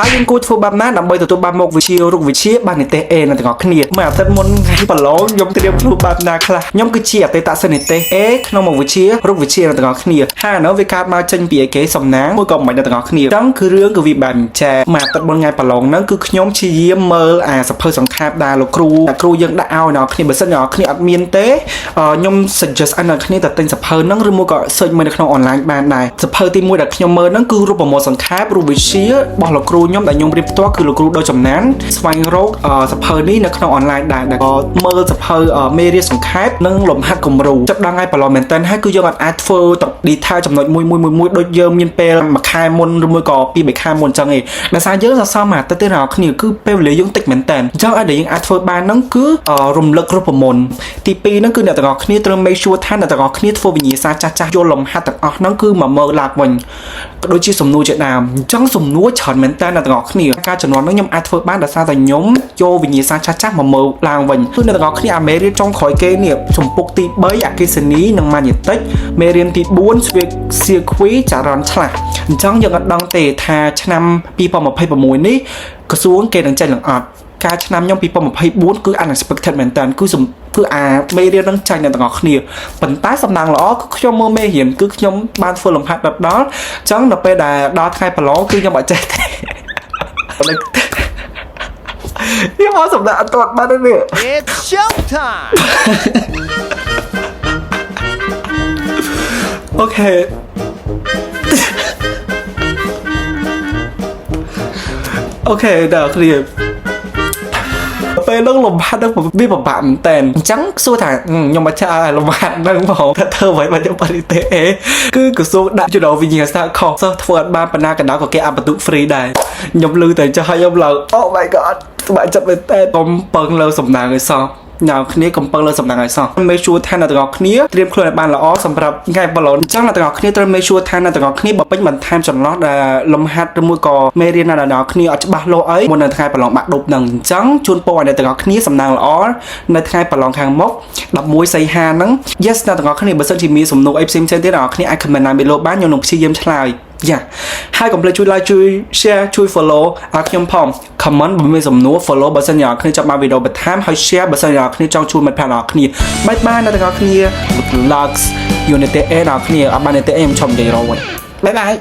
តែយើងគួរធ្វើបែបណាដើម្បីទទួលបានមកវិជារុកវិជាបាននិទេស A នៅទាំងអស់គ្នាមកអាទិត្យមុនថ្ងៃប្រឡងខ្ញុំត្រៀមខ្លួនបែបណាខ្លះខ្ញុំគឺជាអតីតសិស្សនិទេស A ក្នុងមកវិជារុកវិជានៅទាំងអស់គ្នាហើយនៅវាកើតមកចេញពីអីគេសំណាងមួយក៏មិនដល់ទាំងអស់គ្នាចឹងគឺរឿងគឺវាបែបចាមកអាទិត្យមុនថ្ងៃប្រឡងហ្នឹងគឺខ្ញុំព្យាយាមមើលអាសភៅសង្ខេបដែលលោកគ្រូយើងដាក់ឲ្យអ្នកគ្នាបើសិនអ្នកគ្នាអត់មានទេខ្ញុំ suggest ឲ្យអ្នកគ្នាទៅទិញសភៅហ្នឹងឬមួយក៏ search មើលនៅក្នុង online បានដែរសភៅទី1ដែលខ្ញុំមើលហ្នឹងគឺរូបមន្តសង្ខេបរូបវិទ្យារបស់លោកគ្រូខ្ញុំដែលខ្ញុំរៀនផ្ទាល់គឺលោកគ្រូដូចចំណានស្វែងរកសភៅនេះនៅក្នុង online ដែរក៏មើលសភៅមេរៀនសង្ខេបនិងលំហាត់គំរូចាប់ដល់ថ្ងៃប្រឡងមែនតើហើយគឺយើងអាចធ្វើទៅ detail ចំណុចមួយដូចយើងមានពេលមួយខែមុនឬមួយក៏2-3ខែមុនអញ្ចឹងឯងដោយសារយើងសរសើរមកទៅអ្នកគ្នាគឺពេលវេលាយើងតិចមែនតើអញ្ចឹងឲ្យតែយើងអាចធ្វើបានហ្នឹងគឺរំលឹករូបមន្តទី2ហ្នឹងគឺអ្នកទាំងអស់គ្នាត្រូវ make sure ថាអ្នកទាំងអស់គ្នាធ្វើវិញ្ញាសាចាស់យល់លំហាត់ទាំងអស់ហ្នឹងគឺមកមើលឡើងវិញក៏ដូចជាសំណួរជាដើមអញ្ចឹងសំណួរច្រើនមែនតើអ្នកទាំងអស់គ្នាការចំនួនហ្នឹងខ្ញុំអាចធ្វើបានដោយសារតែខ្ញុំយកវិញ្ញាសាចាស់មកមើលឡើងវិញគឺអ្នកទាំងអស់គ្នាអាមេរៀនចុងក្រោយគេនេះចំពុកទី3អគិសនីនិងម៉ាញេទិកមេរៀនទី4ស្វៀកសៀគ្វីចរន្តឆ្លាស់អញ្ចឹងយើងអត់ដឹងទេថាឆ្នាំ2026នេះក្រសួងគេនឹងចេញឡើងអត់ការឆ្នាំខ្ញុំ2024គឺ unexpected មែនតើគឺអាមេរៀននឹងចាញ់អ្នកទាំងអស់គ្នាប៉ុន្តែសំណាងល្អគឺខ្ញុំមើលមេរៀនគឺខ្ញុំបានធ្វើលំហាត់ដល់អញ្ចឹងដល់ពេលដែលដល់ថ្ងៃប្រឡងគឺខ្ញុំអត់ចេះទេខ្ញុំអត់សម្រាប់អត់ទាត់បានទេ It's showtime អូខេអូខេដល់គ្នាពេលនឹងលំហាត់នឹងវាពិបាកមែនតើអញ្ចឹងសួរថាខ្ញុំមកចាលំហាត់នឹងបងថាធ្វើអ្វីបើខ្ញុំបរិទេគឺក្រសួងដាក់ចំណោវិញ្ញាសាខុសសិស្សធ្វើអត់បានបណ្ណាកណ្ដោក៏គេអបបន្ទុក free ដែរខ្ញុំលឺតែចុះឲ្យខ្ញុំឡើង Oh my god ស្បែកចិត្តមែនតើខ្ញុំពឹងលើសំណាងឲ្យសោះអ្នកគ្នាកំពុងលើសំណាងឲ្យសោះមេជួថាអ្នកទាំងអស់គ្នាត្រៀមខ្លួនឲ្យបានល្អសម្រាប់ថ្ងៃប្រឡងអញ្ចឹងអ្នកទាំងអស់គ្នាត្រូវមេជួថាអ្នកទាំងអស់គ្នាបើពេញបន្ថែមចន្លោះដែលលំហាត់ឬមួយក៏មេរៀនណាអ្នកទាំងអស់គ្នាអត់ច្បាស់លាស់អីមុននៅថ្ងៃប្រឡងបាក់ឌុបនឹងអញ្ចឹងជូនពរឲ្យអ្នកទាំងអស់គ្នាសំណាងល្អនៅថ្ងៃប្រឡងខាងមុខ11សីហាហ្នឹង Yes អ្នកទាំងអស់គ្នាបើសិនជាមានសំណួរអីផ្សេងៗទៀតអ្នកទាំងអស់គ្នាអាច comment តាមវីដេអូបានខ្ញុំនឹងព្យាយាមឆ្លើយយ៉ាហើយកុំភ្លេចជួយ like ជួយ share ជួយ follow ឲ្យខ្ញុំផង comment បើមានសំណួរ follow បើសិនអ្នកគ្នាចង់បានវីដេអូបន្ថែមហើយ share បើសិនអ្នកគ្នាចង់ជួយមិត្តភក្តិអ្នកគ្នាបាយបាយអ្នកទាំងអស់គ្នា Vlogs Unity A អ្នកគ្នាអត់បាន Unity A ខ្ញុំឈប់និយាយរហូតបាយបាយ